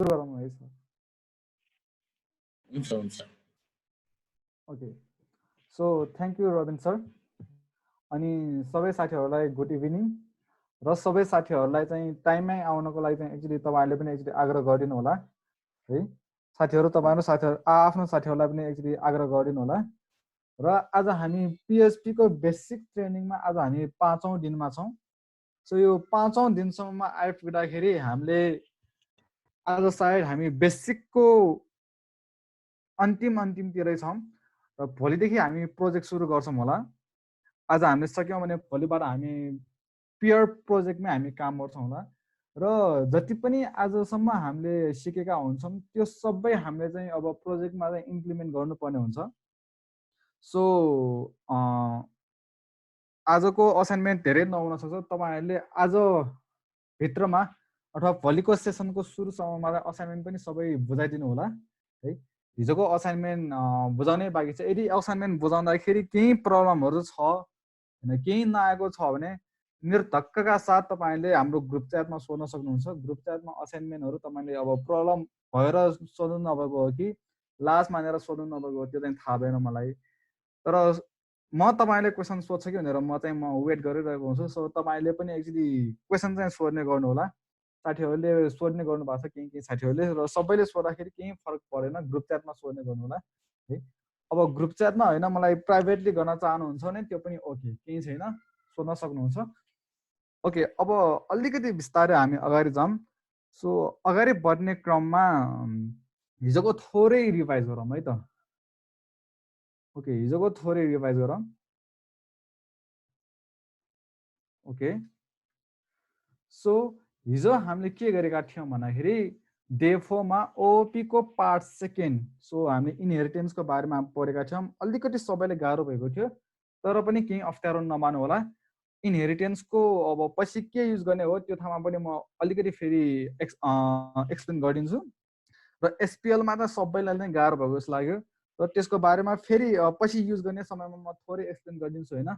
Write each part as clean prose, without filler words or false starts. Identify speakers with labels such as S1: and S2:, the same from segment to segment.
S1: सुरु गरौँ है सर।
S2: हुन्छ
S1: okay, so thank you Rabin sir. अनि सबै साथीहरूलाई गुड इभिनिङ र सबै साथीहरूलाई चाहिँ टाइममै आउनको लागि चाहिँ एक्चुली तपाईँहरूले पनि एक्चुली आग्रह गरिदिनु होला है। साथीहरू तपाईँहरू साथीहरू आफ्नो साथीहरूलाई पनि एक्चुली आग्रह गरिदिनु होला। र आज हामी पिएचपीको बेसिक ट्रेनिङमा आज हामी 5औँ दिनमा छौँ। सो यो 5औँ दिनसम्ममा आइपुग्दाखेरि हामीले आज सायद हामी बेसिकको अन्तिमतिरै छौँ र भोलिदेखि हामी प्रोजेक्ट सुरु गर्छौँ होला। आज हामीले सक्यौँ भने भोलिबाट हामी पियर प्रोजेक्टमै हामी काम गर्छौँ होला। र जति पनि आजसम्म हामीले सिकेका हुन्छौँ त्यो सबै हामीले चाहिँ अब प्रोजेक्टमा चाहिँ इम्प्लिमेन्ट गर्नुपर्ने हुन्छ। सो आजको असाइनमेन्ट धेरै नहुन सक्छ। तपाईँहरूले आज भित्रमा अथवा भोलिको सेसनको सुरुसम्ममा असाइनमेन्ट पनि सबै बुझाइदिनु होला है। हिजोको असाइनमेन्ट बुझाउनै बाँकी छ। यदि असाइनमेन्ट बुझाउँदाखेरि केही प्रब्लमहरू छ होइन, केही नआएको छ भने निर्धक्कका साथ तपाईँले हाम्रो ग्रुप च्याटमा सोध्न सक्नुहुन्छ। ग्रुप च्याटमा असाइनमेन्टहरू तपाईँले अब प्रब्लम भएर सोध्नु नभएको हो कि लाज मानेर सोध्नु नभएको हो त्यो चाहिँ थाहा भएन मलाई। तर म तपाईँले क्वेसन सोध्छ कि भनेर म वेट गरिरहेको हुन्छु। सो तपाईँले पनि एक्चुली क्वेसन चाहिँ सोध्ने गर्नु होला। साथीहरूले सोध्ने गर्नु भएको छ केही साथीहरूले, र सबैले सोद्धाखेरि केही फरक परेन, ग्रुप च्याटमा सोध्ने गर्नु होला है। अब ग्रुप च्याटमा होइन मलाई प्राइभेटली गर्न चाहनुहुन्छ भने त्यो पनि ओके, केही छैन, सोध्न सक्नुहुन्छ। ओके, अब अलिकति बिस्तारै हामी अगाडि जाऊँ। सो अगाडि बढ्ने क्रममा हिजोको थोरै रिभाइज गरौँ है त। ओके, हिजोको थोरै रिभाइज गरौँ। ओके, सो हिजो हामीले के गरेका थियौँ भन्दाखेरि डे 4 मा ओपीको पार्ट सेकेन्ड, सो हामीले इनहेरिटेन्सको बारेमा पढेका थियौँ। अलिकति सबैले गाह्रो भएको थियो, तर पनि केही अप्ठ्यारो नमान्नु होला। इनहेरिटेन्सको अब पछि के युज गर्ने हो त्यो ठाउँमा पनि म अलिकति फेरि एक्सप्लेन गरिदिन्छु। र एसपिएलमा त सबैलाई नै गाह्रो भएको जस्तो लाग्यो, र त्यसको बारेमा फेरि पछि युज गर्ने समयमा म थोरै एक्सप्लेन गरिदिन्छु होइन।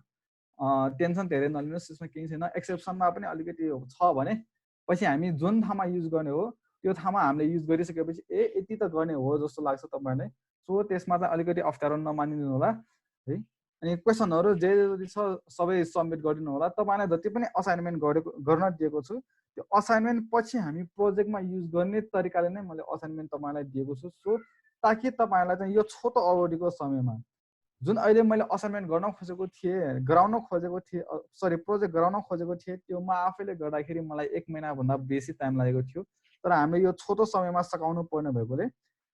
S1: टेन्सन धेरै नलिनुहोस्, त्यसमा केही छैन। एक्सेप्सनमा पनि अलिकति छ भने पछि हामी जुन ठाउँमा युज गर्ने हो त्यो ठाउँमा हामीले युज गरिसकेपछि यति त गर्ने हो जस्तो लाग्छ तपाईँलाई। सो त्यसमा चाहिँ अलिकति अप्ठ्यारो नमानिदिनु होला है। अनि क्वेसनहरू जे जति छ सबै सब्मिट गरिदिनु होला। तपाईँलाई जति पनि असाइनमेन्ट गर्न दिएको छु त्यो असाइनमेन्ट पछि हामी प्रोजेक्टमा युज गर्ने तरिकाले नै मैले असाइनमेन्ट तपाईँलाई दिएको छु। सो ताकि तपाईँलाई चाहिँ यो छोटो अवधिको समयमा जुन अहिले मैले असाइनमेन्ट गर्न खोजेको थिएँ, गराउन खोजेको थिएँ, सरी प्रोजेक्ट गराउन खोजेको थिएँ, त्यो म आफैले गर्दाखेरि मलाई 1 महिनाभन्दा बेसी टाइम लागेको थियो। तर हामीले यो छोटो समयमा सकाउनु पर्ने भएकोले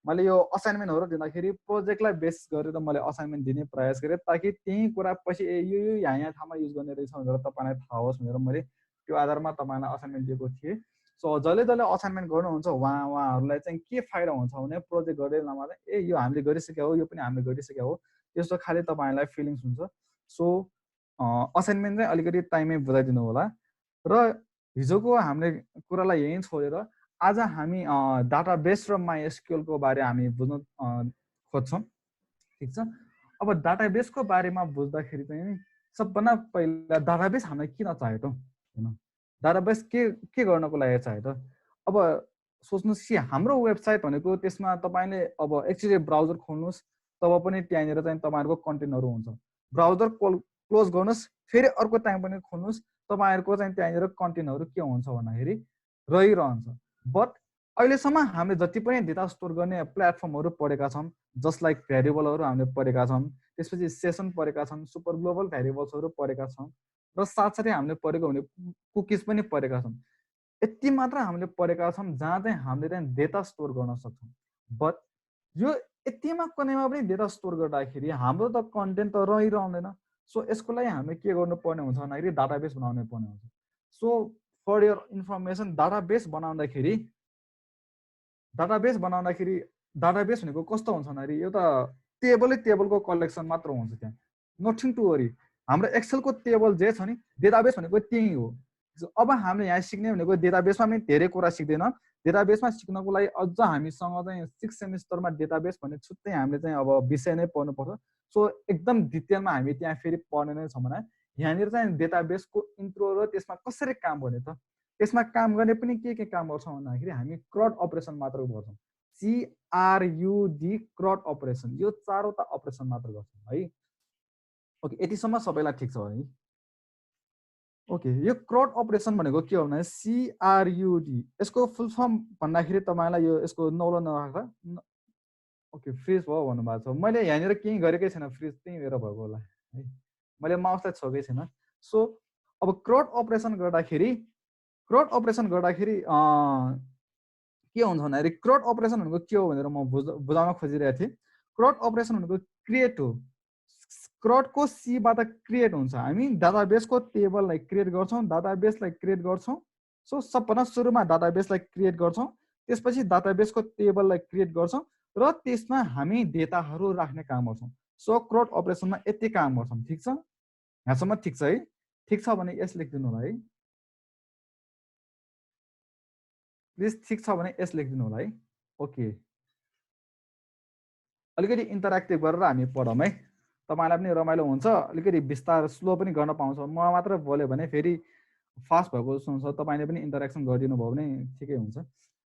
S1: मैले यो असाइनमेन्टहरू दिँदाखेरि प्रोजेक्टलाई बेस गरेर मैले असाइनमेन्ट दिने प्रयास गरेँ, ताकि त्यही कुरा पछि यो यहाँ ठाउँमा युज गर्ने रहेछ भनेर तपाईँलाई थाहा होस् भनेर मैले त्यो आधारमा तपाईँलाई असाइनमेन्ट दिएको थिएँ। सो जसले जसले असाइनमेन्ट गर्नुहुन्छ उहाँहरूलाई चाहिँ के फाइदा हुन्छ भने प्रोजेक्ट गर्दै नमात्रै यो हामीले गरिसक्यो हो, यो पनि हामीले गरिसक्यो हो, त्यस्तो खालि तपाईँहरूलाई फिलिङ्स हुन्छ। सो असाइनमेन्ट चाहिँ अलिकति टाइममै बुझाइदिनु होला। र हिजोको हामीले कुरालाई यहीँ छोडेर आज हामी डाटाबेस र माइएसक्युएलको बारे हामी बुझ्न खोज्छौँ, ठिक छ। अब डाटाबेसको बारेमा बुझ्दाखेरि चाहिँ सबभन्दा पहिला डाटाबेस हामीलाई किन चाहियो त होइन, डाटाबेस के गर्नको लागि चाहियो त। अब सोच्नुहोस् कि हाम्रो वेबसाइट भनेको त्यसमा तपाईँले अब एक्चुअली ब्राउजर खोल्नुहोस् तब पनि त्यहाँनिर चाहिँ तपाईँहरूको कन्टेन्टहरू हुन्छ। ब्राउजर क्लोज गर्नुहोस् फेरि अर्को टाइम पनि खोल्नुहोस्, तपाईँहरूको चाहिँ त्यहाँनिर कन्टेन्टहरू के हुन्छ भन्दाखेरि रहिरहन्छ। बट अहिलेसम्म हामीले जति पनि डेटा स्टोर गर्ने प्लेटफर्महरू पढेका छौँ, जस्ट लाइक भ्यारिएबलहरू हामीले पढेका छौँ, त्यसपछि सेसन पढेका छौँ, सुपर ग्लोबल भ्यारिएबल्सहरू पढेका छौँ, र साथसाथै हामीले पढेको भने कुकिज पनि पढेका छौँ। यति मात्र हामीले पढेका छौँ जहाँ चाहिँ हामीले चाहिँ डेटा स्टोर गर्न सक्छौँ। बट यो यतिमा कुनैमा पनि डेटा स्टोर गर्दाखेरि हाम्रो त कन्टेन्ट त रहिरहँदैन। सो यसको लागि हामीले के गर्नुपर्ने हुन्छ भन्दाखेरि डाटाबेस बनाउनु पर्ने हुन्छ। So for your information database बनाउँदाखेरि डाटाबेस भनेको कस्तो हुन्छ भन्दाखेरि एउटा टेबलको कलेक्सन मात्र हुन्छ, त्यहाँ नथिङ टु वरी। हाम्रो एक्सेलको टेबल जे छ नि डेटाबेस भनेको त्यही हो। अब हामीले यहाँ सिक्ने भनेको डेटाबेसमा पनि धेरै कुरा सिक्दैन। डेटाबेसमा सिक्नको लागि अझ हामीसँग चाहिँ 6 सेमिस्टरमा डेटाबेस भन्ने छुट्टै हामीले चाहिँ अब विषय नै पढ्नुपर्छ। सो एकदम डिटेलमा हामी त्यहाँ फेरि पढ्ने नै छ भने यहाँनिर चाहिँ डेटाबेसको इन्ट्रो र त्यसमा कसरी काम गर्ने त, यसमा काम गर्ने पनि के काम गर्छौँ भन्दाखेरि हामी क्रट अपरेसन मात्र गर्छौँ। CRUD क्रट अपरेसन, यो चारवटा अपरेसन मात्र गर्छौँ है। ओके, यतिसम्म सबैलाई ठिक छ है। ओके, यो क्रट अपरेसन भनेको के हो भने CRUD, यसको फुल फर्म भन्दाखेरि तपाईँलाई यो यसको नौलो नराख्दा ओके फ्रिज भयो भन्नुभएको छ। मैले यहाँनिर केही गरेकै छैन, फ्रिज त्यहीँ मेरो भएको होला है, मैले माउसलाई छोकै छैन। सो अब क्रट अपरेसन गर्दाखेरि के हुन्छ भन्दाखेरि क्रट अपरेसन भनेको के हो भनेर म बुझाउन खोजिरहेको थिएँ। क्रट अपरेसन भनेको क्रिएट हो, क्रटको सीबाट क्रिएट हुन्छ। हामी डाटाबेसको टेबललाई क्रिएट गर्छौँ, डाटाबेसलाई क्रिएट गर्छौँ। सो सबभन्दा सुरुमा डाटाबेसलाई क्रिएट गर्छौँ, त्यसपछि डाटाबेसको टेबललाई क्रिएट गर्छौँ र त्यसमा हामी डेटाहरू राख्ने काम गर्छौँ। सो क्रट अपरेसनमा यति काम गर्छौँ। ठिक छ, यहाँसम्म ठिक छ है? ठिक छ भने यस लेखिदिनु होला है, प्लिज। ठिक छ भने यस लेखिदिनु होला है। ओके, अलिकति इन्टरेक्टिभ गरेर हामी पढौँ है, तपाईँलाई पनि रमाइलो हुन्छ। अलिकति बिस्तार स्लो पनि गर्न पाउँछ। म मात्र बोल्यो भने फेरि फास्ट भएको जस्तो हुन्छ, तपाईँले पनि इन्टरेक्सन गरिदिनु भयो भने ठिकै हुन्छ।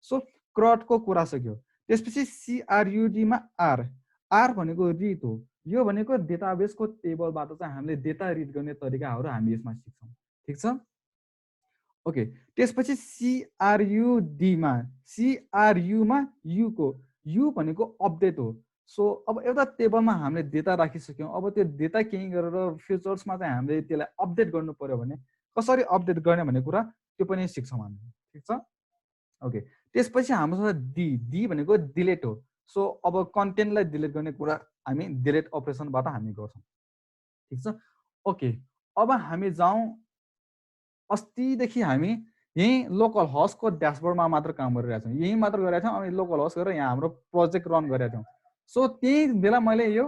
S1: सो क्रटको कुरा सक्यो। त्यसपछि CRUDमा आर भनेको रिड हो। यो भनेको डेटाबेसको टेबलबाट चाहिँ हामीले डेटा रिड गर्ने तरिकाहरू हामी यसमा सिक्छौँ। ठिक छ, ओके। त्यसपछि CRUमा युको, यु भनेको अपडेट हो। सो अब एउटा टेबलमा हामीले डेटा राखिसक्यौँ, अब त्यो डेटा केही गरेर फ्युचर्समा चाहिँ हामीले त्यसलाई अपडेट गर्नु पर्यो भने कसरी अपडेट गर्ने भन्ने कुरा त्यो पनि सिक्छौँ हामी। ठिक छ, ओके। त्यसपछि हाम्रो डी भनेको डिलिट हो। सो अब कन्टेन्टलाई डिलिट गर्ने कुरा हामी डिलिट अपरेसनबाट हामी गर्छौँ। ठिक छ, ओके। अब हामी जाउँ, अस्तिदेखि हामी यहीँ लोकल हस्टको ड्यासबोर्डमा मात्र काम गरिरहेको छौँ, यहीँ मात्र गरेका थियौँ। अनि लोकल हस्ट गरेर यहाँ हाम्रो प्रोजेक्ट रन गरेका थियौँ। सो त्यही बेला मैले यो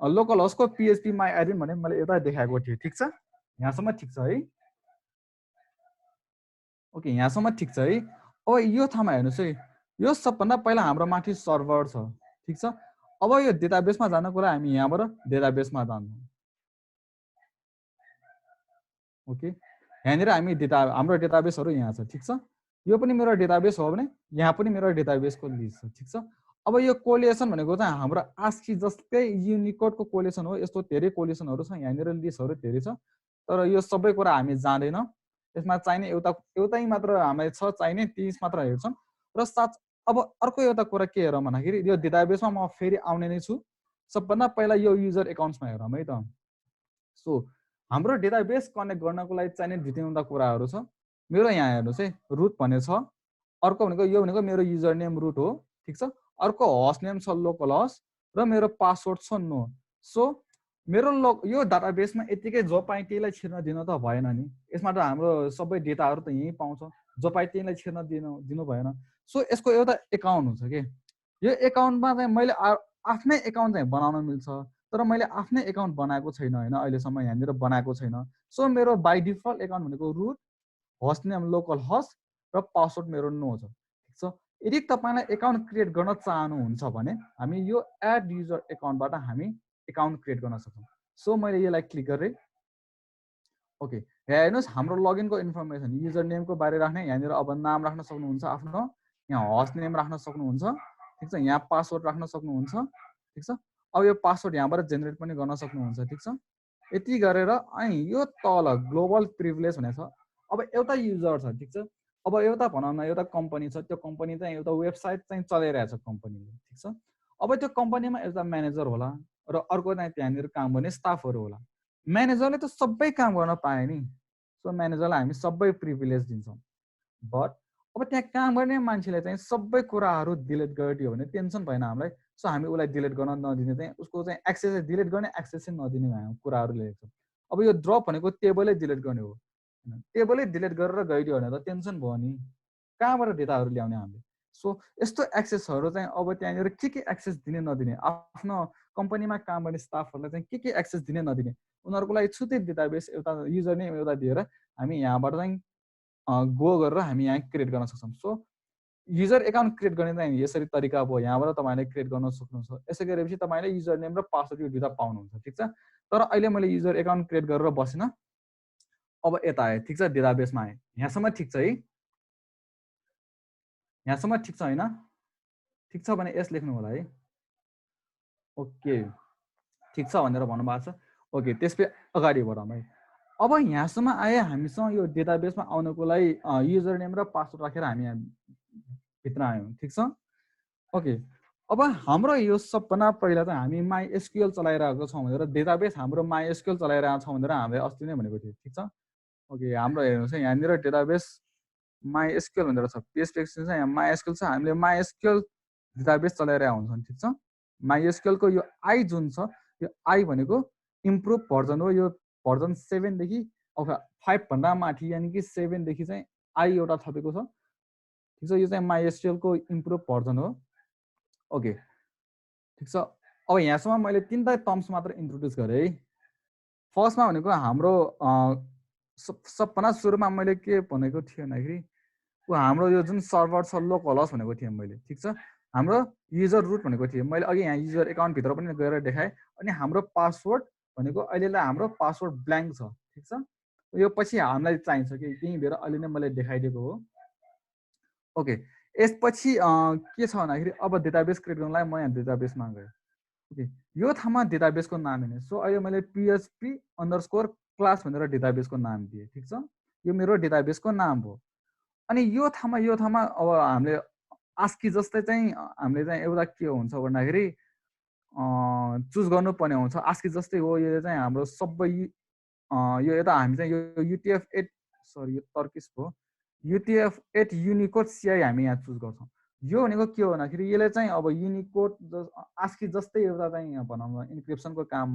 S1: लोकल हस्टको PHP माई एडमिन भने मैले एउटा देखाएको थिएँ। ठिक छ, यहाँसम्म ठिक छ है? ओके, यहाँसम्म ठिक छ है। अब यो ठाउँमा हेर्नुहोस् है, यो सबभन्दा पहिला हाम्रो माथि सर्भर छ। ठिक छ, अब यो डेटाबेसमा जाने कुरा हामी यहाँबाट डेटाबेसमा जान्छौँ। ओके, यहाँनिर हामी हाम्रो डेटाबेसहरू यहाँ छ। ठिक छ, यो पनि मेरो डेटाबेस हो भने यहाँ पनि मेरो डेटाबेसको लिस्ट छ। ठिक छ, अब यो कोलेसन भनेको चाहिँ हाम्रो आस्की जस्तै युनिकोडको कोलेसन हो। यस्तो धेरै कोलेसनहरू छ, यहाँनिर लिस्टहरू धेरै छ, तर यो सबै कुरा हामी जाँदैनौँ। यसमा चाहिने एउटै मात्र हामीलाई छ चाहिने, 30 मात्र हेर्छौँ। र साथ अब अर्को एउटा कुरा के हेरौँ भन्दाखेरि यो डेटाबेसमा म फेरि आउने नै छु। सबभन्दा पहिला यो युजर एकाउन्ट्समा हेरौँ है त। सो हाम्रो डेटाबेस कनेक्ट गर्नको लागि चाहिने 2-3वटा कुराहरू छ। मेरो यहाँ हेर्नुहोस् है, रुट भन्ने छ। अर्को भनेको यो भनेको मेरो युजर नेम रुट हो। ठिक छ, अर्को होस्ट नेम छ लोकल हस्ट र मेरो पासवर्ड छ नो। सो मेरो यो डाटाबेसमा यतिकै जो पाएँ त्यहीलाई छिर्न दिनु त भएन नि। यसमा त हाम्रो सबै डेटाहरू त यहीँ पाउँछ, जो पाएँ त्यहीलाई छिर्न दिनु भएन। सो यसको एउटा एकाउन्ट हुन्छ कि यो एकाउन्टमा चाहिँ मैले आफ्नै एकाउन्ट चाहिँ बनाउन मिल्छ, तर मैले आफ्नै एकाउन्ट बनाएको छैन होइन, अहिलेसम्म यहाँनिर बनाएको छैन। सो मेरो बाई डिफल्ट एकाउन्ट भनेको रुट, होस्ट नेम लोकल हस्ट र पासवर्ड मेरो नो छ। ठिक छ, यदि तपाईँलाई एकाउन्ट क्रिएट गर्न चाहनुहुन्छ भने हामी यो एड युजर एकाउन्टबाट हामी एकाउन्ट क्रिएट गर्न सक्छौँ। सो मैले यसलाई क्लिक गरेँ। ओके, यहाँ हेर्नुहोस् हाम्रो लगइनको इन्फर्मेसन, युजर नेमको बारे राख्ने, यहाँनिर अब नाम राख्न सक्नुहुन्छ आफ्नो, यहाँ होस्ट नेम राख्न सक्नुहुन्छ। ठिक छ, यहाँ पासवर्ड राख्न सक्नुहुन्छ। ठिक छ, अब यो पासवर्ड यहाँबाट जेनेरेट पनि गर्न सक्नुहुन्छ। ठिक छ, यति गरेर अनि यो तल ग्लोबल प्रिभिलेज भनेको छ। अब एउटा युजर छ। ठिक छ, अब एउटा भनौँ न एउटा कम्पनी छ, त्यो कम्पनी चाहिँ एउटा वेबसाइट चाहिँ चलाइरहेछ कम्पनीले। ठिक छ, अब त्यो कम्पनीमा एउटा म्यानेजर होला र अर्को चाहिँ त्यहाँनिर काम गर्ने स्टाफहरू होला। म्यानेजरले त सबै काम गर्न पाए नि, सो म्यानेजरलाई हामी सबै प्रिभिलेज दिन्छौँ। बट अब त्यहाँ काम गर्ने मान्छेले चाहिँ सबै कुराहरू डिलिट गरिदियो भने टेन्सन भएन हामीलाई। सो हामी उसलाई डिलिट गर्न नदिने, चाहिँ उसको चाहिँ एक्सेस डिलिट गर्ने, एक्सेस नदिने कुराहरू लेखेको छ। अब यो ड्रप भनेको टेबलै डिलिट गर्ने हो, टेबलै डिलिट गरेर गइदियो भने त टेन्सन भयो नि, कहाँबाट डेटाहरू ल्याउने हामीले। सो यस्तो एक्सेसहरू चाहिँ अब त्यहाँनिर के एक्सेस दिने नदिने, आफ्नो कम्पनीमा काम गर्ने स्टाफहरूलाई चाहिँ के एक्सेस दिने नदिने, उनीहरूको लागि छुट्टै डेटाबेस एउटा युजर नेम एउटा दिएर हामी यहाँबाट चाहिँ गो गरेर हामी यहाँ क्रिएट गर्न सक्छौँ। सो युजर एकाउन्ट क्रिएट गर्ने चाहिँ यसरी तरिका अब यहाँबाट तपाईँले क्रिएट गर्न सक्नुहुन्छ। यसै गरेपछि तपाईँले युजर नेम र पासवर्ड यो दुइटा पाउनुहुन्छ। ठिक छ, तर अहिले मैले युजर एकाउन्ट क्रिएट गरेर बसेन। अब यता आयो ठिक छ डेटाबेसमा आयो यहाँसम्म ठिक छ है यहाँसम्म ठिक छ हैन ठिक छ भने यस लेख्नु होला है ओके ठिक छ भनेर भन्नुभएको छ ओके त्यसपछि अगाडि बढाउँ है अब यहाँसम्म आए हामीसँग यो डेटाबेसमा आउनको लागि युजर नेम र पासवर्ड राखेर हामी यहाँ भित्र आयौँ ठिक छ ओके अब हाम्रो यो सबभन्दा पहिला त हामी MySQL चलाइरहेको छौँ भनेर डेटाबेस हाम्रो MySQL चलाइरहेको छौँ भनेर हामीले अस्ति नै भनेको थिएँ ठिक छ ओके हाम्रो हेर्नुहोस् है यहाँनिर डेटाबेस MySQL भनेर छ पेज एक्सटेन्सन यहाँ MySQL छ हामीले MySQL डेटाबेस चलाइरहेको हुन्छौँ ठिक छ MySQL को यो आई जुन छ यो आई भनेको इम्प्रुभ भर्जन हो यो भर्जन 7 देखि अथवा 5 भन्दा माथि यानि कि 7 देखि चाहिँ आई एउटा थपेको छ ठिक छ यो चाहिँ MySQL को इम्प्रुभ भर्जन हो ओके ठिक छ अब यहाँसम्म मैले तीनटा टर्म्स मात्र इन्ट्रोड्युस गरेँ है फर्स्टमा भनेको हाम्रो सबभन्दा सुरुमा मैले के भनेको थिएँ भन्दाखेरि हाम्रो यो जुन सर्भर छ लोकल होस्ट भनेको थिएँ मैले ठिक छ हाम्रो युजर रुट भनेको थिएँ मैले अघि यहाँ युजर एकाउन्टभित्र पनि गएर देखाएँ अनि हाम्रो पासवर्ड भनेको अहिलेलाई हाम्रो पासवर्ड ब्ल्याङ्क छ ठिक छ यो पछि हामीलाई चाहिन्छ कि त्यही भएर अहिले नै मैले देखाइदिएको हो ओके यसपछि के छ भन्दाखेरि अब डेटाबेस क्रिएट गर्नलाई म यहाँ डेटाबेसमा गएँ ओके यो ठाउँमा डेटाबेसको नाम हेर्ने सो अहिले मैले PHP_ क्लास भनेर डेटाबेसको नाम दिएँ ठिक छ यो मेरो डेटाबेसको नाम हो अनि यो ठाउँमा अब हामीले आस्की जस्तै चाहिँ हामीले चाहिँ एउटा के हुन्छ भन्दाखेरि चुज गर्नुपर्ने हुन्छ आस्की जस्तै हो यो चाहिँ हाम्रो सबै यो यता हामी चाहिँ यो UTF-8 सरी यो तर्किस भयो UTF-8 युनिकोड CI हामी यहाँ चुज गर्छौँ यो भनेको के हो भन्दाखेरि यसले चाहिँ अब युनिकोड आस्की जस्तै एउटा चाहिँ भनौँ न इन्क्रिप्सनको काम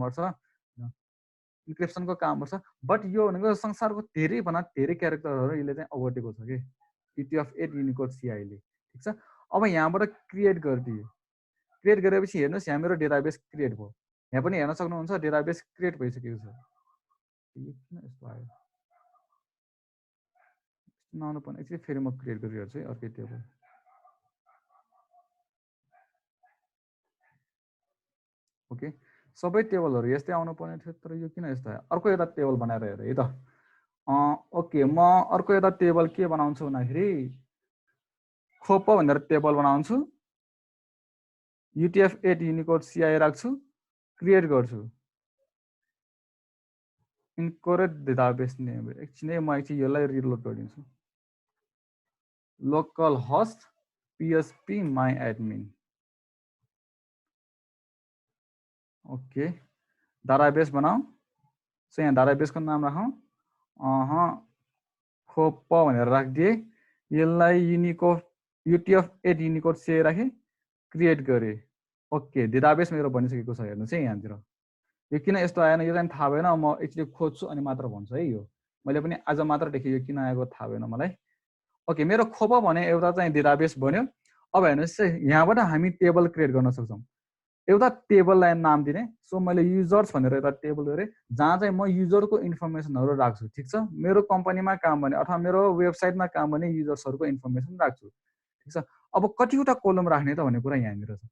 S1: गर्छ बट यो भनेको संसारको धेरै क्यारेक्टरहरू यसले चाहिँ ओगटेको छ कि UTF-8 युनिकोड CI ले ठिक छ अब यहाँबाट क्रिएट गरिदियो क्रिएट गरेपछि हेर्नुहोस् यहाँ मेरो डेटाबेस क्रिएट भयो यहाँ पनि हेर्न सक्नुहुन्छ डेटाबेस क्रिएट भइसकेको छ यो किन यस्तो आयो नआउनु पर्ने एकचोटि फेरि म क्रिएट गरिरहेछु है अर्कै टेबल ओके सबै टेबलहरू यस्तै आउनु पर्ने थियो तर यो किन यस्तो आयो अर्को एउटा टेबल बनाएर हेर है त ओके म अर्को एउटा टेबल के बनाउँछु भन्दाखेरि खोप भनेर टेबल बनाउँछु UTF-8 युनिकोड CI राख्छु क्रिएट गर्छु इन्करेक्ट डेटाबेस नेम एकछिन म एकछिन यसलाई रिलोड गरिदिन्छु local host PHP MyAdmin okay database बनाऊ सो यहाँ डाटाबेसको नाम राखौँ खोप भनेर राखिदिएँ यसलाई UTF-8 युनिकोड CI राखेँ क्रिएट गरेँ ओके डेटाबेस मेरो बनिसकेको छ हेर्नुहोस् है यहाँतिर यो किन यस्तो आएन यो चाहिँ थाहा भएन म एकचोटि खोज्छु अनि मात्र भन्छु है यो मैले पनि आज मात्र देखेँ यो किन आएको थाहा भएन मलाई ओके मेरो खोप भने एउटा चाहिँ डेटाबेस बन्यो अब हेर्नुहोस् है यहाँबाट हामी टेबल क्रिएट गर्न सक्छौँ एउटा टेबललाई नाम दिने सो मैले युजर्स भनेर एउटा टेबल गरेँ जहाँ चाहिँ म युजरको इन्फर्मेसनहरू राख्छु ठिक छ मेरो कम्पनीमा काम भने अथवा मेरो वेबसाइटमा काम भने युजर्सहरूको इन्फर्मेसन राख्छु ठिक छ अब कतिवटा कोलम राख्ने त भन्ने कुरा यहाँनिर छ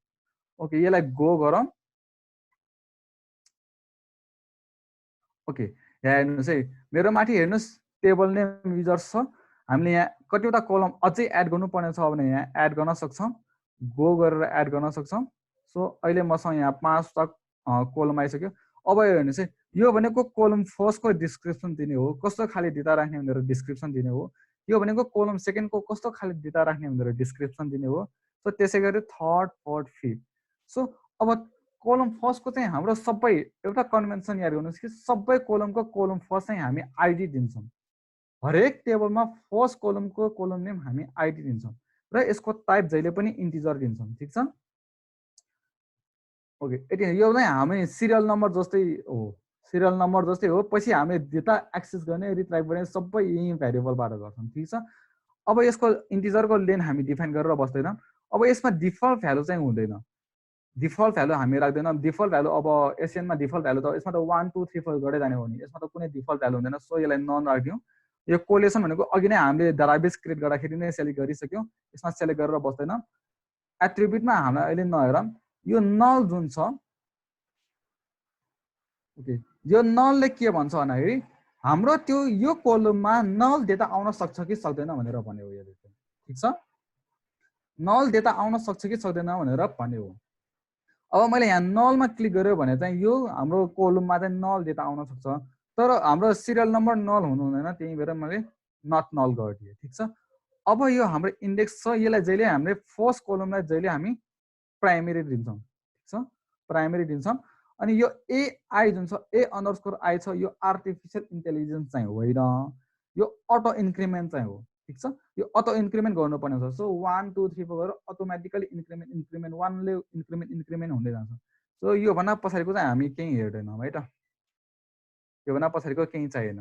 S1: ओके यसलाई गो गरौँ ओके यहाँ हेर्नुहोस् है मेरो माथि हेर्नुहोस् टेबल नेम युजर्स छ हामीले यहाँ कतिवटा कोलम अझै एड गर्नुपर्ने छ भने यहाँ एड गर्न सक्छौँ गो गरेर एड गर्न सक्छौँ सो अहिले मसँग यहाँ 5वटा कोलम आइसक्यो अब हेर्नुहोस् है यो भनेको कोलम फर्स्टको डिस्क्रिप्सन दिने हो कस्तो खाले डेटा राख्ने भनेर डिस्क्रिप्सन दिने हो यो भनेको कोलम सेकेन्डको कस्तो खाले डेटा राख्ने भनेर डिस्क्रिप्सन दिने हो सो त्यसै गरी थर्ड फोर्थ फिफ्थ सो अब कोलम फर्स्टको चाहिँ हाम्रो सबै एउटा कन्भेन्सन याद गर्नुहोस् कि सबै कोलमको कोलम फर्स्ट चाहिँ हामी आइडी दिन्छौँ हरेक टेबलमा फर्स्ट कोलमको कोलम नेम हामी आइडी दिन्छौँ र यसको टाइप जहिले पनि इन्टिजर दिन्छौँ ठिक छ ओके यति यो चाहिँ हामी सिरियल नम्बर जस्तै हो पछि हामीले डेटा एक्सेस गर्ने रिट्राइभ गर्ने सबै यही भेरिएबलबाट गर्छौँ ठिक छ अब यसको इन्टिजरको लेन हामी डिफाइन गरेर बस्दैनौँ अब यसमा डिफल्ट भ्यालु चाहिँ हुँदैन डिफल्ट भ्यालु हामी राख्दैनौँ डिफल्ट भ्यालु अब एसएनमा डिफल्ट भ्यालु त यसमा त 1 2 3 4 गर्दै जाने हो नि यसमा त कुनै डिफल्ट भ्यालु हुँदैन सो यसलाई नन राखिदिउँ यो कोलेसन भनेको अघि नै हामीले डाटाबेस क्रिएट गर्दाखेरि नै सेलेक्ट गरिसक्यौँ यसमा सेलेक्ट गरेर बस्दैनौँ एट्रिब्युटमा हामीलाई अहिले नहेरौँ यो नल जुन छ ओके यो नलले के भन्छ भन्दाखेरि हाम्रो त्यो यो कोलममा नल डेटा आउन सक्छ कि सक्दैन भनेर भन्यो यो ठीक छ नल डेटा आउन सक्छ कि सक्दैन भनेर भन्यो अब मैले यहाँ नलमा क्लिक गर्यो भने चाहिँ यो हाम्रो कोलममा चाहिँ नल डेटा आउन सक्छ तर हाम्रो सिरियल नम्बर नल हुनु हुँदैन त्यही भएर मैले नट नल गरिदिएँ ठीक छ अब यो हाम्रो इन्डेक्स छ यसलाई जहिले हामीले फर्स्ट कोलमलाई जहिले हामी प्राइमेरी दिन्छौँ ठीक छ प्राइमेरी दिन्छौँ अनि यो एआई जुन छ ए अंडरस्कोर आई छ यो आर्टिफिसियल इन्टेलिजेन्स चाहिँ होइन यो अटो इन्क्रिमेन्ट चाहिँ हो ठीक छ यो अटो इन्क्रिमेन्ट गर्नुपर्ने हुन्छ सो 1 2 3 4 गरेर अटोमेटिकली इन्क्रिमेन्ट 1 ले इन्क्रिमेन्ट हुँदै जान्छ सो यो भन्दा पछाडिको चाहिँ हामी केही हेर्दैनौँ है त यो भन्दा पछाडिको केही चाहिएन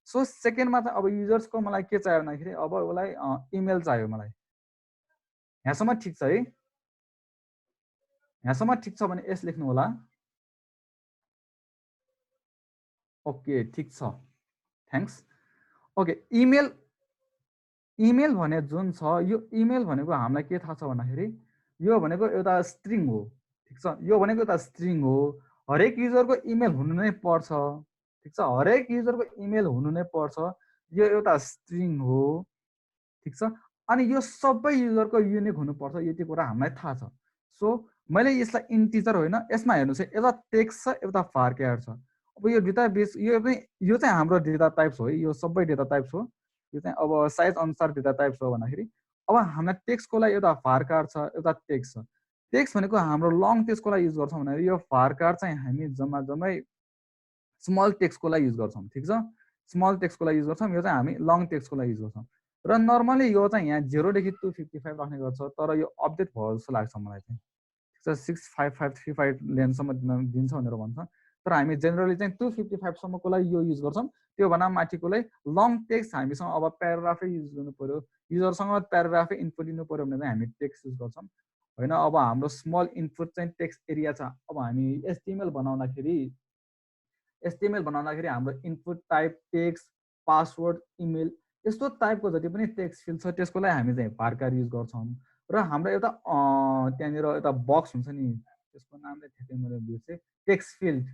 S1: सो सेकेन्डमा चाहिँ अब युजर्सको मलाई के चाहियो भन्दाखेरि अब उसलाई इमेल चाहियो मलाई यहाँसम्म ठिक छ है यहाँसम्म ठिक छ भने यस लेख्नु होला ओके ठिक छ थ्याङ्क्स ओके इमेल इमेल भने जुन छ यो इमेल भनेको हामीलाई के थाहा छ भन्दाखेरि यो भनेको एउटा स्ट्रिङ हो ठिक छ यो भनेको एउटा स्ट्रिङ हो हरेक युजरको इमेल हुनु नै पर्छ ठिक छ हरेक युजरको इमेल हुनु नै पर्छ यो एउटा स्ट्रिङ हो ठिक छ अनि यो सबै युजरको युनिक हुनुपर्छ यति कुरा हामीलाई थाहा छ सो मैले यसलाई इन्टिजर होइन यसमा हेर्नुहोस् है एउटा टेक्स्ट छ एउटा फार्क्यार छ अब यो डेटा बेस यो चाहिँ हाम्रो डेटा टाइप्स हो है यो सबै डेटा टाइप्स हो यो चाहिँ अब साइज अनुसार डेटा टाइप्स हो भन्दाखेरि अब हामीलाई टेक्स्टको लागि एउटा फार्कार छ एउटा टेक्स्ट छ टेक्स्ट भनेको हाम्रो लङ टेक्स्टको लागि युज गर्छौँ भनेर यो फार्कार चाहिँ हामी जम्मै स्मल टेक्स्टको लागि युज गर्छौँ ठिक छ स्मल टेक्स्टको लागि युज गर्छौँ यो चाहिँ हामी लङ टेक्स्टको लागि युज गर्छौँ र नर्मली यो चाहिँ यहाँ 0 देखि 255 राख्ने गर्छ तर यो अपडेट भयो जस्तो लाग्छ मलाई चाहिँ ठिक छ 65535 लेन्थसम्म दिन्छ भनेर भन्छ तर हामी जेनरली चाहिँ 255सम्मको लागि यो युज गर्छौँ त्योभन्दा माथिकोलाई लङ टेक्स्ट हामीसँग अब प्याराग्राफै युज गर्नु पर्यो युजरसँग प्याराग्राफै इनपुट लिनु पर्यो भने चाहिँ हामी टेक्स्ट युज गर्छौँ होइन अब हाम्रो स्मल इनपुट चाहिँ टेक्स्ट एरिया छ अब हामी एचटिएमएल बनाउँदाखेरि हाम्रो input type text password email यस्तो टाइपको जति पनि टेक्स्ट फिल्ड छ त्यसको लागि हामी चाहिँ फार्कार युज गर्छौँ र हाम्रो एउटा त्यहाँनिर एउटा बक्स हुन्छ नि त्यसको नामले ठ्याक्कै मैले बिर्सेँ टेक्स्ट फिल्ड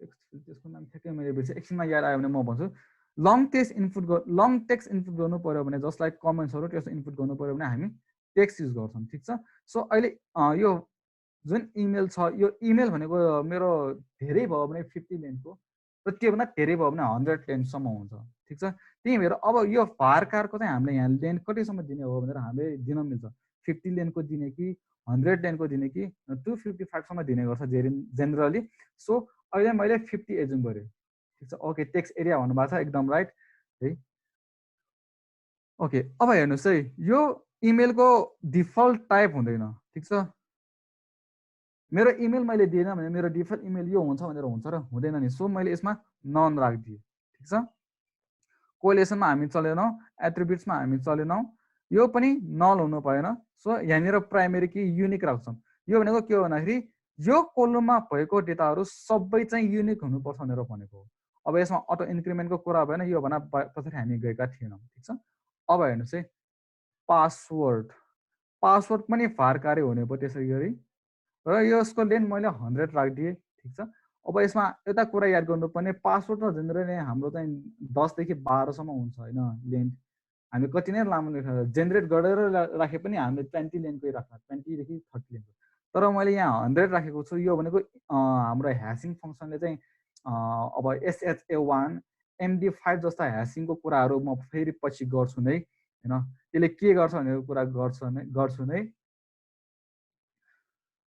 S1: त्यसको नाम ठ्याक्कै मैले बिर्सेँ एकछिनमा याद आयो भने म भन्छु लङ टेक्स्ट इनपुट गर्नु पर्यो भने जसलाई कमेन्ट्सहरू त्यस्तो इनपुट गर्नु पर्यो भने हामी टेक्स्ट युज गर्छौँ ठिक छ सो अहिले यो जुन इमेल छ यो इमेल भनेको मेरो धेरै भयो भने 50 लेन्थको र त्योभन्दा धेरै भयो भने 100 लेन्थसम्म हुन्छ ठिक छ त्यही भएर अब यो फारकारको चाहिँ हामीले यहाँ लेन्थ कतिसम्म दिने हो भनेर हामीले दिन मिल्छ 50 लेन्थको दिने कि 100 लेन्थको दिने कि 255सम्म दिने गर्छ जेनरली सो अहिले मैले 50 एजुम गरेँ ठिक छ ओके टेक्स्ट एरिया भन्नुभएको छ एकदम राइट है ओके अब हेर्नुहोस् है यो इमेलको डिफल्ट टाइप हुँदैन ठिक छ मेरो इमेल मैले दिएन भने मेरो डिफल्ट इमेल यो हुन्छ भनेर हुन्छ र हुँदैन नि सो मैले यसमा नन राखिदिएँ ठिक छ कोलेसनमा हामी चलेनौँ एट्रिब्युट्समा हामी चलेनौँ यो पनि नल हुनु भएन सो यहाँनिर प्राइमेरी कि युनिक राख्छौँ यो भनेको के हो भन्दाखेरि यो कोलममा भएको डेटाहरू सबै चाहिँ युनिक हुनुपर्छ भनेर भनेको हो अब यसमा अटो इन्क्रिमेन्टको कुरा भएन यो भन्दा पछाडि हामी गएका थिएनौँ ठिक छ अब हेर्नुहोस् है पासवर्ड पनि फारकारै हुने भयो त्यसै गरी र यसको लेन्थ मैले 100 राखिदिएँ ठिक छ अब यसमा एउटा कुरा याद गर्नुपर्ने पासवर्ड र जेनरली हाम्रो चाहिँ 10 देखि 12सम्म हुन्छ होइन लेन्थ हामी कति नै लामो जेनेरेट गरेर राखे पनि हामीले 20 लेन्थकै राख्छ 20 देखि 30 लेन्थ तर मैले यहाँ 100 राखेको छु यो भनेको हाम्रो ह्यासिङ फङ्सनले चाहिँ अब SHA1 MD5 जस्ता ह्यासिङको कुराहरू म फेरि पछि गर्छु नै होइन त्यसले के गर्छ भनेको कुरा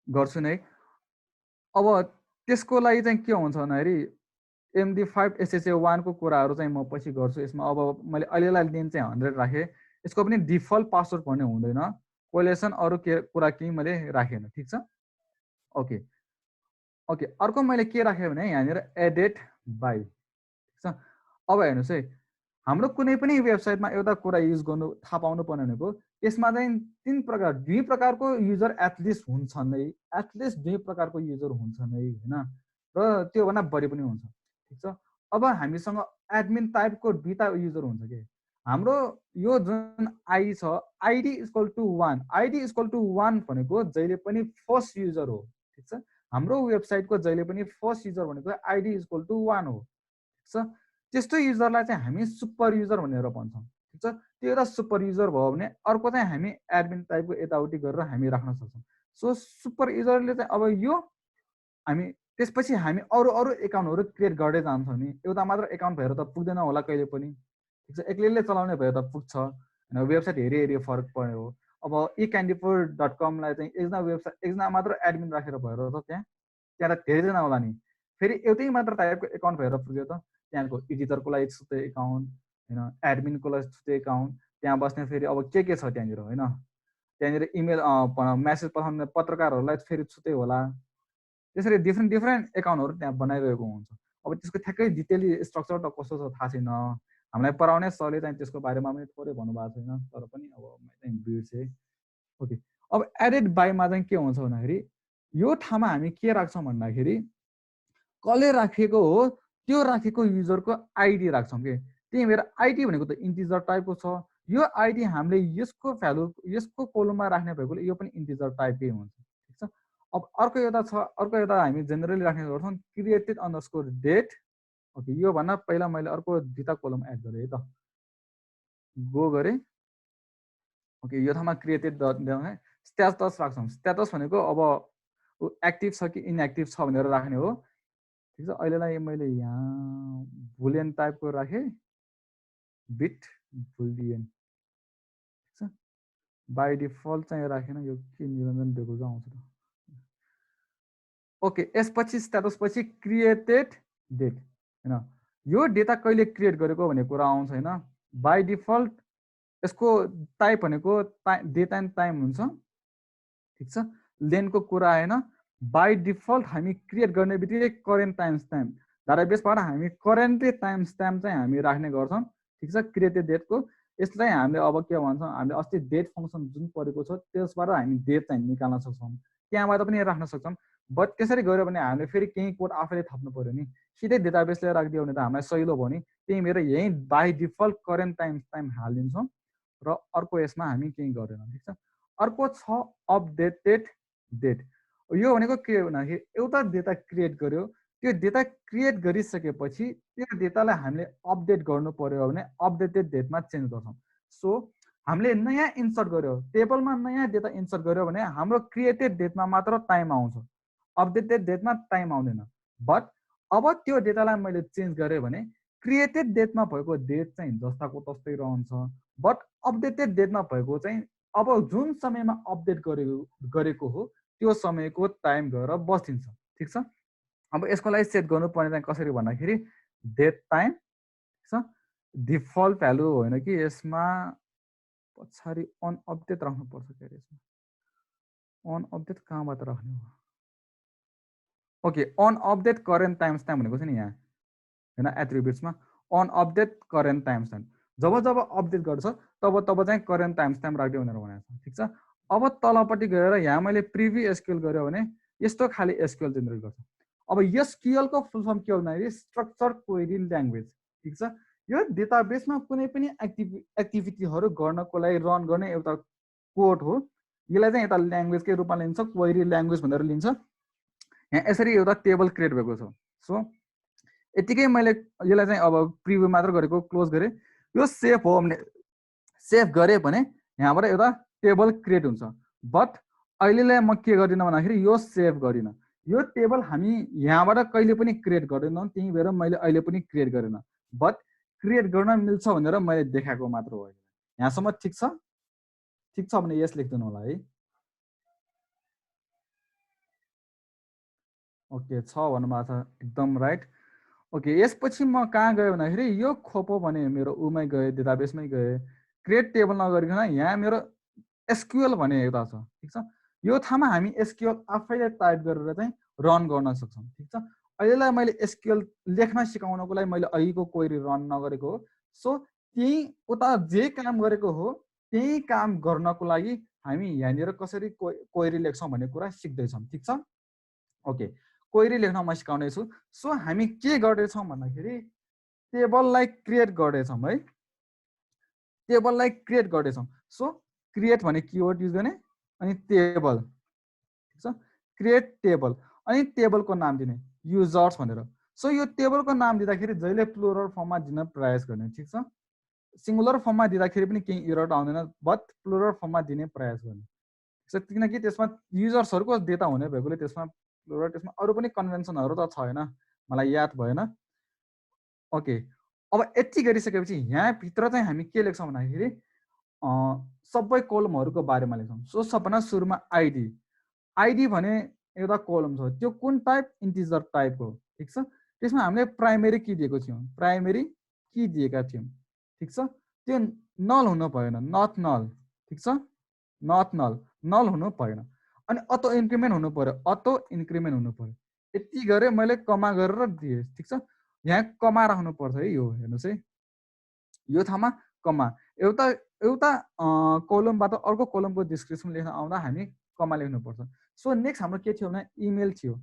S1: गर्छु नै अब त्यसको लागि चाहिँ के हुन्छ भन्दाखेरि MD5 SHA1 को कुराहरू चाहिँ म पछि गर्छु यसमा अब मैले अहिलेलाई लेन्थ चाहिँ 100 राखेँ यसको पनि डिफल्ट पासवर्ड भन्ने हुँदैन कोलेसन अरू के कुरा केही मैले राखेन ठिक छ ओके ओके अर्को मैले के राखेँ भने यहाँनिर एडेड बाई ठिक छ अब हेर्नुहोस् है हाम्रो कुनै पनि वेबसाइटमा एउटा कुरा युज गर्नु थाहा पाउनु पर्ने भनेको यसमा चाहिँ दुई प्रकारको युजर एटलिस्ट हुन्छ नै एटलिस्ट दुई प्रकारको युजर हुन्छ नै होइन र त्योभन्दा बढी पनि हुन्छ ठिक छ अब हामीसँग एडमिन टाइपको दुईटा युजर हुन्छ कि हाम्रो यो जुन आई छ ID equal to 1 ID equal to 1 भनेको जहिले पनि फर्स्ट युजर हो ठिक छ हाम्रो वेबसाइटको जहिले पनि फर्स्ट युजर भनेको आइडी इक्वल टु 1 हो छ त्यस्तो युजरलाई चाहिँ हामी सुपर युजर भनेर भन्छौँ ठिक छ त्यो एउटा सुपर युजर भयो भने अर्को चाहिँ हामी एडमिन टाइपको यताउति गरेर हामी राख्न सक्छौँ सो सुपर युजरले चाहिँ अब यो हामी त्यसपछि हामी अरू अरू एकाउन्टहरू क्रिएट गर्दै जान्छौँ नि एउटा मात्र एकाउन्ट भएर त पुग्दैन होला कहिले पनि ठिक छ एक्लैले चलाउने भए त पुग्छ होइन वेबसाइट हेरी हेरी फरक पर्यो अब ecandidatefor.com लाई चाहिँ एकजना वेबसाइट एकजना मात्र एडमिन राखेर भएर त त्यहाँ त धेरैजना होला नि फेरि एउटै मात्र टाइपको एकाउन्ट भएर पुग्यो त त्यहाँको एडिटरको लागि छुट्टै एकाउन्ट होइन एडमिनको लागि छुट्टै एकाउन्ट त्यहाँ बस्ने फेरि अब के छ त्यहाँनिर होइन त्यहाँनिर इमेल मेसेज पठाउने पत्रकारहरूलाई फेरि छुट्टै होला त्यसरी डिफ्रेन्ट एकाउन्टहरू त्यहाँ बनाइरहेको हुन्छ अब त्यसको ठ्याक्कै डिटेली स्ट्रक्चर त कस्तो छ थाहा छैन हामीलाई पढाउने सरले चाहिँ त्यसको बारेमा पनि थोरै भन्नुभएको छैन तर पनि अब चाहिँ बिर्सेँ ओके अब एडेड बाईमा चाहिँ के हुन्छ भन्दाखेरि यो ठाउँमा हामी के राख्छौँ भन्दाखेरि कसले राखेको हो त्यो राखेको युजरको आइडी राख्छौँ कि त्यही भएर आइडी भनेको त इन्टिजर टाइपको छ यो आइडी हामीले यसको भ्यालु यसको कोलममा राख्ने भएकोले यो पनि इन्टिजर टाइपकै हुन्छ ठिक छ अब अर्को एउटा हामी जेनरली राख्ने गर्छौँ क्रिएटेड अंडरस्कोर डेट ओके यो भन्दा पहिला मैले अर्को दुईटा कोलम एड गरेँ है त गो गरेँ ओके यो ठाउँमा क्रिएटेड स्ट्याटस राख्छौँ स्ट्याटस भनेको अब एक्टिभ छ कि इनएक्टिभ छ भनेर राख्ने हो ठिक छ अहिलेलाई मैले यहाँ बुलियन टाइपको राखेँ बिट बुलियन ठिक छ बाई डिफल्ट चाहिँ राखेन यो के निरञ्जन बेगुजा आउँछ त ओके यसपछि स्ट्याटस पछि क्रिएटेड डेट हैन यो डेटा कहिले क्रिएट गरेको भन्ने कुरा आउँछ हैन बाई डिफल्ट यसको टाइप भनेको डेट एन्ड टाइम हुन्छ ठीक छ लेनको कुरा आएन बाई डिफल्ट हामी क्रिएट गर्ने बित्तिकै करेन्ट टाइम स्ट्याम्प डाटाबेसबाट हामी करेन्टली टाइम स्ट्याम्प चाहिँ हामी राख्ने गर्छौं ठीक छ क्रिएटेड डेटको यसलाई हामीले अब के भन्छौं हामीले अस्ति डेट फंक्सन जुन पढेको छ त्यसबाट हामी डेट चाहिँ निकाल्न सक्छौं त्यहाँबाट पनि राख्न सक्छौं बट त्यसरी गर्यो भने हामीले फेरि केही कोड आफैले थप्नु पर्यो नि सिधै डेटाबेसले राखिदियो भने त हामीलाई सजिलो भयो नि त्यही भएर यही बाई डिफल्ट करेन्ट टाइम हालिदिन्छौं र अर्को यसमा हामी केही गर्दैनौं ठीक छ अर्को छ अपडेटेड डेट यो भनेको के भन्दाखेरि एउटा डेटा क्रिएट गर्यो त्यो डेटा क्रिएट गरिसकेपछि त्यो डेटालाई हामीले अपडेट गर्नु पर्यो भने अपडेटेड डेटमा चेन्ज गर्छौं सो हामीले नयाँ इन्सर्ट गर्यो टेबलमा नयाँ डेटा इन्सर्ट गर्यो भने हाम्रो क्रिएटेड डेटमा मात्र टाइम आउँछ अपडेटेड डेटमा टाइम आउँदैन बट अब त्यो डेटालाई मैले चेन्ज गरेँ भने क्रिएटेड डेटमा भएको डेट चाहिँ जस्ताको तस्तै रहन्छ बट अपडेटेड डेटमा भएको चाहिँ अब जुन समयमा अपडेट गरेको हो त्यो समयको टाइम गएर बसिन्छ ठीक छ अब यसको लागि सेट गर्नुपर्ने चाहिँ कसरी भन्दाखेरि डेट टाइम ठीक छ डिफल्ट भ्यालु होइन कि यसमा पछाडि अन अपडेट राख्नु पर्छ के अरे यसमा अन अपडेट कहाँबाट राख्ने हो okay on update current time stamp भनेको छ नि यहाँ हैन एट्रिब्युट्समा on update current time stamp जब अपडेट गर्छ तब चाहिँ करेन्ट टाइम स्ट्याम्प राख्दियो भनेर भनेको छ ठीक छ अब तलपट्टि गएर यहाँ मैले प्रिभ्यू एसक्यूएल गर्यो भने यस्तो खाली एसक्यूएल जेनेरेट गर्छ अब एसक्यूएल को फुल फर्म के हो भन्दाखेरि स्ट्रक्चर क्वेरी ल्याङ्ग्वेज ठीक छ यो डेटाबेसमा कुनै पनि एक्टिभिटीहरू गर्नको लागि रन गर्ने एउटा कोड हो यसलाई चाहिँ एउटा ल्याङ्ग्वेजकै रूपमा लिन्छ क्वेरी ल्याङ्ग्वेज भनेर लिन्छ यहाँ यसरी एउटा टेबल क्रिएट भएको छ सो यतिकै मैले यसलाई चाहिँ अब प्रिभ्यू मात्र गरेको क्लोज गरेँ यो सेभ हो भने सेभ गरेँ भने यहाँबाट एउटा टेबल क्रिएट हुन्छ बट अहिलेलाई म के गर्दिनँ भन्दाखेरि यो सेभ गरिनँ यो टेबल हामी यहाँबाट कहिले पनि क्रिएट गर्दैनौँ त्यही भएर मैले अहिले पनि क्रिएट गरेन बट क्रिएट गर्न मिल्छ भनेर मैले देखाएको मात्र हो यहाँसम्म ठिक छ भने यस लेख्दिनु होला है ओके छ भन्नुभएको छ एकदम राइट ओके यसपछि म कहाँ गएँ भन्दाखेरि यो खोपो भने मेरो उमै गएँ डेटाबेसमै गएँ क्रिएट टेबल नगरिकन यहाँ मेरो एसक्यूएल भने एउटा छ ठीक छ यो ठाउँमा हामी एसक्यूएल आफैले टाइप गरेर चाहिँ रन गर्न सक्छौँ ठीक छ अहिलेलाई मैले एसक्यूएल लेख्न सिकाउनको लागि मैले अहिलेको क्वेरी रन नगरेको हो सो त्यही उता जे काम गरेको हो त्यही काम गर्नको लागि हामी यहाँनिर कसरी क्वेरी लेख्छौँ भन्ने कुरा सिक्दैछौँ ठीक छ ओके क्वेरी लेख्न म सिकाउने छु सो हामी के गर्दैछौँ भन्दाखेरि टेबललाई क्रिएट गर्दैछौँ है टेबललाई क्रिएट गर्दैछौँ सो क्रिएट भन्ने किवर्ड युज गर्ने अनि टेबल ठीक छ क्रिएट टेबल अनि टेबलको नाम दिने युजर्स भनेर सो यो टेबलको नाम दिँदाखेरि जहिले प्लुरल फर्ममा दिन प्रयास गर्ने, ठिक छ। सिङ्गुलर फर्ममा दिँदाखेरि पनि केही इरर आउँदैन, बट प्लुरल फर्ममा दिने प्रयास गर्ने, किनकि त्यसमा युजर्सहरूको डेटा हुने भएकोले त्यसमा प्लुरल, त्यसमा अरू पनि कन्भेन्सनहरू त छैन, मलाई याद भएन। ओके, अब यति गरिसकेपछि यहाँभित्र चाहिँ हामी के लेख्छौँ भन्दाखेरि सबै कोलमहरूको बारेमा लेख्छौँ। सो सबभन्दा सुरुमा आइडी, आइडी भने एउटा कोलम छ, त्यो कुन टाइप, इन्टिजर टाइपको, ठिक छ। त्यसमा हामीले प्राइमेरी की दिएको थियौँ, प्राइमेरी की दिएका थियौँ, ठिक छ। त्यो नल हुनु भएन, नट नल, ठिक छ, नट नल, नल हुनु भएन। अनि अटो इन्क्रिमेन्ट हुनु पर्यो, अटो इन्क्रिमेन्ट हुनु पर्यो। यति गरेँ मैले, कमा गरेर दिएँ, ठिक छ। यहाँ कमा राख्नुपर्छ है, यो हेर्नुहोस् है, यो ठाउँमा कमा, एउटा एउटा कोलमबाट अर्को कोलमको डिस्क्रिप्सन लेख्न आउँदा हामी कमा लेख्नुपर्छ। सो नेक्स्ट हाम्रो के थियो भने इमेल थियो,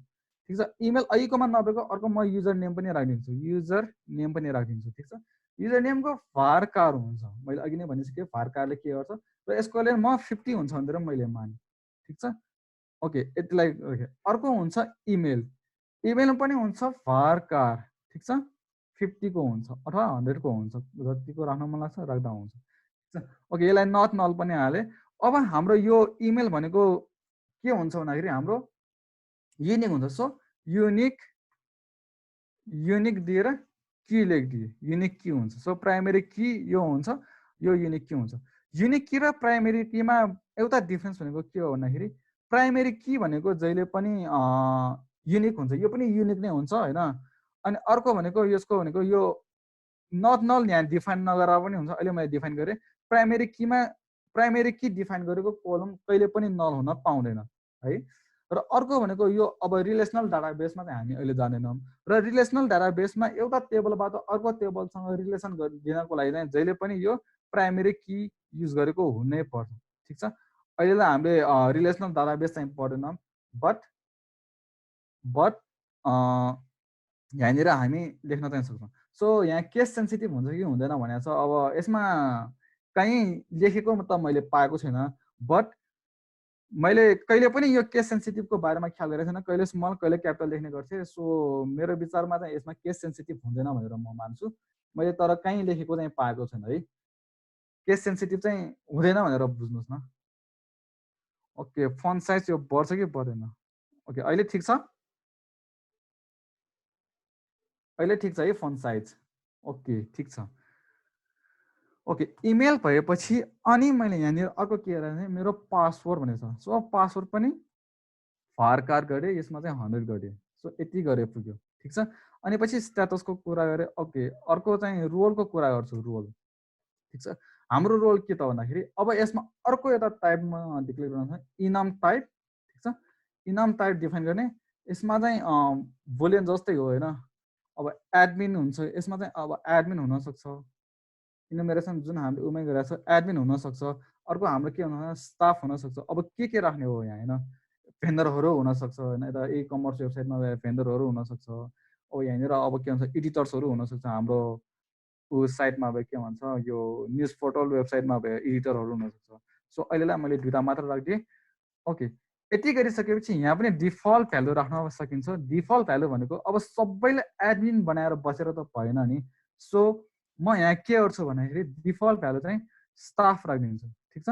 S1: ठिक छ। इमेल अहिलेकोमा नभएको अर्को म युजर नेम पनि राखिदिन्छु, युजर नेम पनि राखिदिन्छु, ठिक छ। युजर नेमको फारकार हुन्छ, मैले अघि नै भनिसकेँ फारकारले के गर्छ, र यसको लागि म 50 हुन्छ भनेर मैले माने, ठिक छ। ओके, यतिलाई अर्को हुन्छ इमेल, इमेल पनि हुन्छ फारकार, ठिक छ। 50 को हुन्छ अथवा 100 को हुन्छ, जतिको राख्न मन लाग्छ राख्दा हुन्छ, ठिक छ। ओके, यसलाई नट नल पनि हाले। अब हाम्रो यो इमेल भनेको के हुन्छ भन्दाखेरि हाम्रो युनिक हुन्छ। सो युनिक, युनिक दिएर की लेखिदिए, युनिक की हुन्छ। सो प्राइमेरी की यो हुन्छ, यो युनिक की हुन्छ। युनिक की र प्राइमेरी कीमा एउटा डिफ्रेन्स भनेको के हो भन्दाखेरि प्राइमेरी की भनेको जहिले पनि युनिक हुन्छ, यो पनि युनिक नै हुन्छ होइन। अनि अर्को भनेको यसको भनेको यो नट नल यहाँ डिफाइन नगरेर पनि हुन्छ, अहिले मैले डिफाइन गरेँ। प्राइमेरी कीमा प्राइमेरी की डिफाइन गरेको कोलम कहिले पनि नल हुन पाउँदैन है। र अर्को भनेको यो अब रिलेसनल डाटाबेसमा चाहिँ हामी अहिले जाँदैनौँ, र रिलेसनल डाटाबेसमा एउटा टेबलबाट अर्को टेबलसँग रिलेसन दिनको लागि चाहिँ जहिले पनि यो प्राइमेरी की युज गरेको हुनै पर्छ, ठिक छ। अहिलेलाई हामीले रिलेसनल डाटाबेस चाहिँ पढेनौँ, बट यहाँनिर हामी लेख्न चाहिँ सक्छौँ। सो यहाँ केस सेन्सिटिभ हुन्छ कि हुँदैन भनेको छ। अब यसमा कहीँ लेखेको त मैले पाएको छैन, बट मैले कहिले पनि यो केस सेन्सिटिभको बारेमा ख्याल गरेको छैन, कहिले स्मल कहिले क्यापिटल लेख्ने गर्थेँ। सो मेरो विचारमा चाहिँ यसमा केस सेन्सिटिभ हुँदैन भनेर म मान्छु, मैले तर कहीँ लेखेको चाहिँ पाएको छैन है। केस सेन्सिटिभ चाहिँ हुँदैन भनेर बुझ्नुहोस् न। ओके, फन्ट साइज यो बढ्छ कि बढ्दैन? ओके, अहिले ठिक छ, अहिले ठिक छ है फन्ट साइज? ओके, ठिक छ। ओके, इमेल भएपछि अनि मैले यहाँनिर अर्को के गरेँ, मेरो पासवर्ड भनेको छ। सो पासवर्ड पनि फारकार गरेँ, यसमा चाहिँ 100 गरेँ। सो यति गरे पुग्यो, ठिक छ। अनि पछि स्ट्याटसको कुरा गरेँ। ओके, अर्को चाहिँ रोलको कुरा गर्छु, रोल, ठिक छ। हाम्रो रोल के त भन्दाखेरि अब यसमा अर्को एउटा टाइपमा डिक्लेयर गर्नु छ, इनम टाइप, ठिक छ। इनम टाइप डिफाइन गर्ने, यसमा चाहिँ बुलियन जस्तै हो होइन। अब एडमिन हुन्छ, यसमा चाहिँ अब एडमिन हुनसक्छ, इनुमेरेसन जुन हामीले उमै गरिरहेको छ एडमिन हुनसक्छ। अर्को हाम्रो के हुन, स्टाफ हुनसक्छ। अब के राख्ने हो यहाँ होइन, भेन्डरहरू हुनसक्छ होइन, यता इ कमर्स वेबसाइटमा भेन्डरहरू हुनसक्छ। अब यहाँनिर अब के भन्छ एडिटर्सहरू हुनसक्छ, हाम्रो साइटमा अब के भन्छ यो न्युज पोर्टल वेबसाइटमा भए एडिटरहरू हुनसक्छ। सो अहिलेलाई मैले 2टा मात्र राखिदिएँ। ओके, यति गरिसकेपछि यहाँ पनि डिफल्ट भ्यालु राख्न सकिन्छ। डिफल्ट भ्यालु भनेको अब सबैलाई एडमिन बनाएर बसेर त भएन नि। सो म यहाँ के गर्छु भन्दाखेरि डिफल्ट भ्यालु चाहिँ स्टाफ राखिदिन्छु, ठिक छ,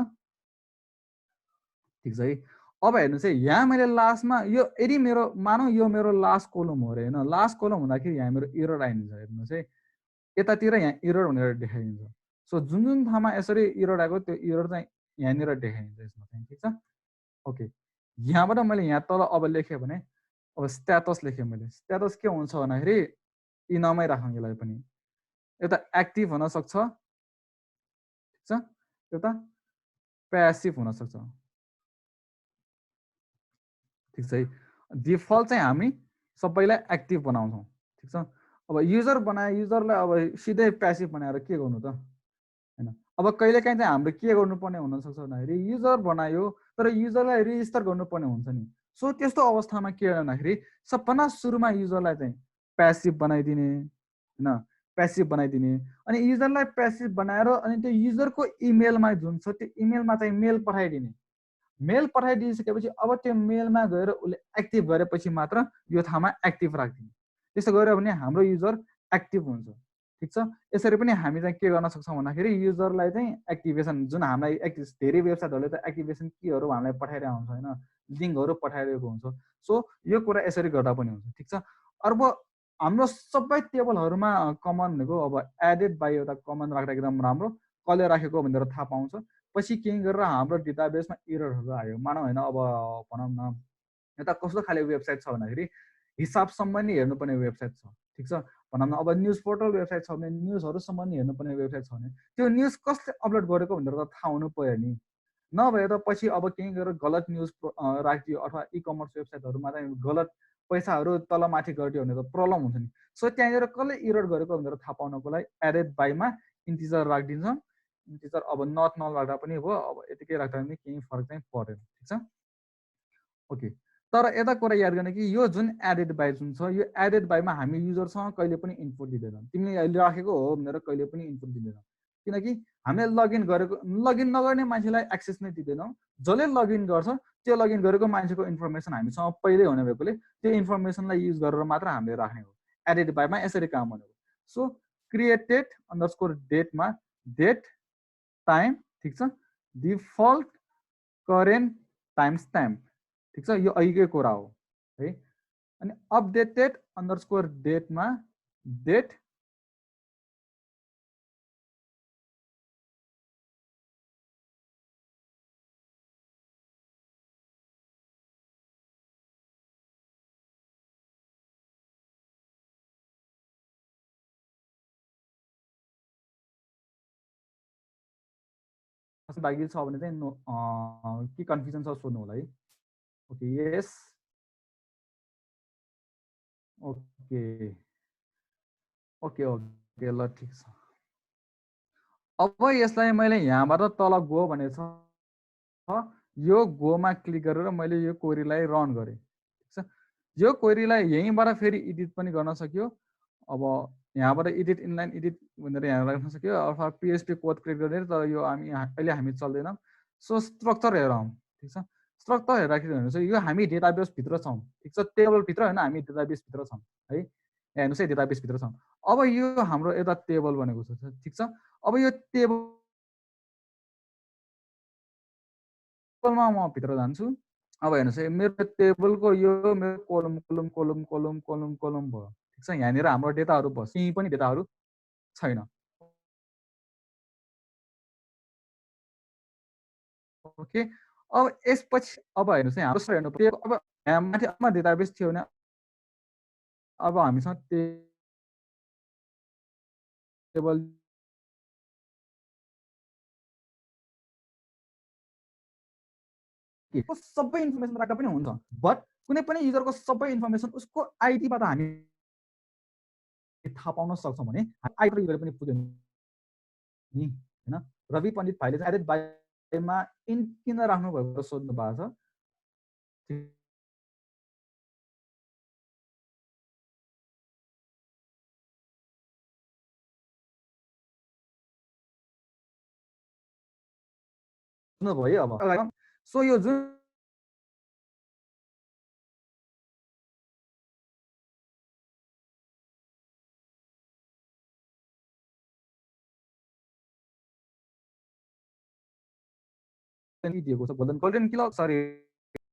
S1: ठिक छ है। अब हेर्नुहोस् है, यहाँ मैले लास्टमा यो यदि मेरो मानौँ यो मेरो लास्ट कोलम हो अरे होइन, लास्ट कोलम हुँदाखेरि यहाँ मेरो इरर आइदिन्छ। हेर्नुहोस् है, यतातिर यहाँ इरर भनेर देखाइदिन्छ। सो जुन जुन ठाउँमा यसरी इरर आएको त्यो इरर चाहिँ यहाँनिर देखाइदिन्छ यसमा चाहिँ, ठिक छ। ओके, यहाँबाट मैले यहाँ तल अब लेखेँ भने अब स्ट्याटस लेखेँ मैले। स्ट्याटस के हुन्छ भन्दाखेरि इनमै राखौँ यसलाई पनि, एउटा एक्टिभ हुनसक्छ, ठिक छ, एउटा प्यासिभ हुनसक्छ, ठिक छ है। डिफल्ट चाहिँ हामी सबैलाई एक्टिभ बनाउँछौँ, ठिक छ। अब युजर बनाए, युजरलाई अब सिधै प्यासिभ बनाएर के गर्नु त होइन। अब कहिलेकाहीँ चाहिँ हाम्रो के गर्नुपर्ने हुनसक्छ भन्दाखेरि युजर बनायो तर युजरलाई रेजिस्टर गर्नुपर्ने हुन्छ नि। सो त्यस्तो अवस्थामा के भन्दाखेरि सबभन्दा सुरुमा युजरलाई चाहिँ प्यासिभ बनाइदिने होइन, प्यासिभ बनाइदिने। अनि युजरलाई प्यासिभ बनाएर अनि त्यो युजरको इमेलमा जुन छ त्यो इमेलमा चाहिँ मेल पठाइदिने। मेल पठाइदिइसकेपछि अब त्यो मेलमा गएर उसले एक्टिभ गरेपछि मात्र यो ठाउँमा एक्टिभ राखिदिने। त्यसो गऱ्यो भने हाम्रो युजर एक्टिभ हुन्छ। ठिक छ, यसरी पनि हामी चाहिँ के गर्न सक्छौँ भन्दाखेरि युजरलाई चाहिँ एक्टिभेसन, जुन हामीलाई धेरै वेबसाइटहरूले त एक्टिभेसन कीहरू हामीलाई पठाइरहेको हुन्छ होइन, लिङ्कहरू पठाइरहेको हुन्छ। सो यो कुरा यसरी गर्दा पनि हुन्छ। ठिक छ, अब हाम्रो सबै टेबलहरूमा कमन भनेको अब एडेड बाई एउटा कमन राख्दा एकदम राम्रो, कसले राखेको भनेर थाहा पाउँछ। पछि के गरेर हाम्रो डेटाबेसमा एररहरू आयो मानौँ होइन, अब भनौँ न यता कस्तो खाले वेबसाइट छ भन्दाखेरि हिसाबसम्म नि हेर्नुपर्ने वेबसाइट छ। ठिक छ, भनौँ न अब न्युज पोर्टल वेबसाइट छ भने न्युजहरूसम्म नि हेर्नुपर्ने वेबसाइट छ भने त्यो न्युज कसले अपलोड गरेको भनेर त थाहा हुनु पऱ्यो नि। नभए त पछि अब केही गरेर गलत न्युज राखिदियो अथवा इ कमर्स वेबसाइटहरूमा चाहिँ गलत पैसाहरू तलमाथि गरिदियो भने त प्रब्लम हुन्छ नि। सो त्यहाँनिर कसले इरर गरेको भनेर थाहा पाउनको लागि एडेड बाईमा इन्टिजर राखिदिन्छ। इन्टिजर अब नट नल राख्दा पनि भयो, अब यतिकै राख्दा पनि केही फरक चाहिँ परेन। ठिक छ, ओके। तर यता कुरा याद गर्ने कि यो जुन एडेड बाई जुन छ, यो एडेड बाईमा हामी युजरसँग कहिले पनि इनपुट दिँदैनौँ। तिमीले अहिले राखेको हो भनेर कहिले पनि इनपुट दिँदैनौँ, किनकि हामीले लगइन गरेको, लगइन नगर्ने मान्छेलाई एक्सेस नै दिँदैनौँ। जसले लगइन गर्छ त्यो लगइन गरेको मान्छेको इन्फर्मेसन हामीसँग पहिल्यै हुने भएकोले त्यो इन्फर्मेसनलाई युज गरेर मात्र हामीले राख्ने हो। एडेड बाईमा यसरी काम हुने हो। सो क्रिएटेड अन्डरस्कोर डेटमा डेट टाइम, ठिक छ, डिफल्ट करेन्ट टाइम स्ट्याम्प, ठिक छ, यो अहिलेकै कुरा हो है। अनि अपडेटेड अन्डरस्कोर डेटमा डेट बाँकी छ भने चाहिँ के कन्फ्युजन छ सोध्नु होला है। ओके, यस, ओके ओके ओके, ल ठिक छ। अब यसलाई मैले यहाँबाट तल गो भनेको छ, यो गोमा क्लिक गरेर मैले यो क्वेरीलाई रन गरेँ। ठिक छ, यो क्वेरीलाई यहीँबाट फेरि एडिट पनि गर्न सक्यो। अब यहाँबाट एडिट इनलाइन एडिट भनेर यहाँ राख्न सक्यो, अथवा पिएचपी कोड क्रिएट गरेर, तर यो हामी अहिले हामी चल्दैनौँ। सो स्ट्रक्चर हेरौँ। ठिक छ, स्ट्रक्चर हेर्दाखेरि हेर्नुहोस् यो हामी डेटाबेसभित्र छौँ। ठिक छ, टेबलभित्र होइन, हामी डेटाबेसभित्र छौँ है। हेर्नुहोस् है, डेटाबेसभित्र छौँ। अब यो हाम्रो एउटा टेबल बनेको छ। ठिक छ, अब यो टेबलमा म भित्र जान्छु। अब हेर्नुहोस् है, मेरो टेबलको यो मेरो कोलम कोलम कोलम कोलम कोलम कोलम भयो। ठिक छ, यहाँनिर हाम्रो डेटाहरू भयो, केही पनि डेटाहरू छैन। ओके, अब यसपछि अब हेर्नुहोस् है, हाम्रो हेर्नु अब यहाँ माथि डेटाबेस थियो भने अब हामीसँग टेबल सबै इन्फर्मेसन राख्दा पनि हुन्छ, बट कुनै पनि युजरको सबै इन्फर्मेसन उसको आइडीबाट हामी थाहा पाउन सक्छौँ भने आइडी युजर पनि पुग्दैन नि होइन। रवि पण्डित भाइले चाहिँ एडेड बाईमा किन राख्नु भएको सोध्नु भएको छ। भयो अब सो यो जुन दिएको छ गोल्डन गोल्डन किल सरी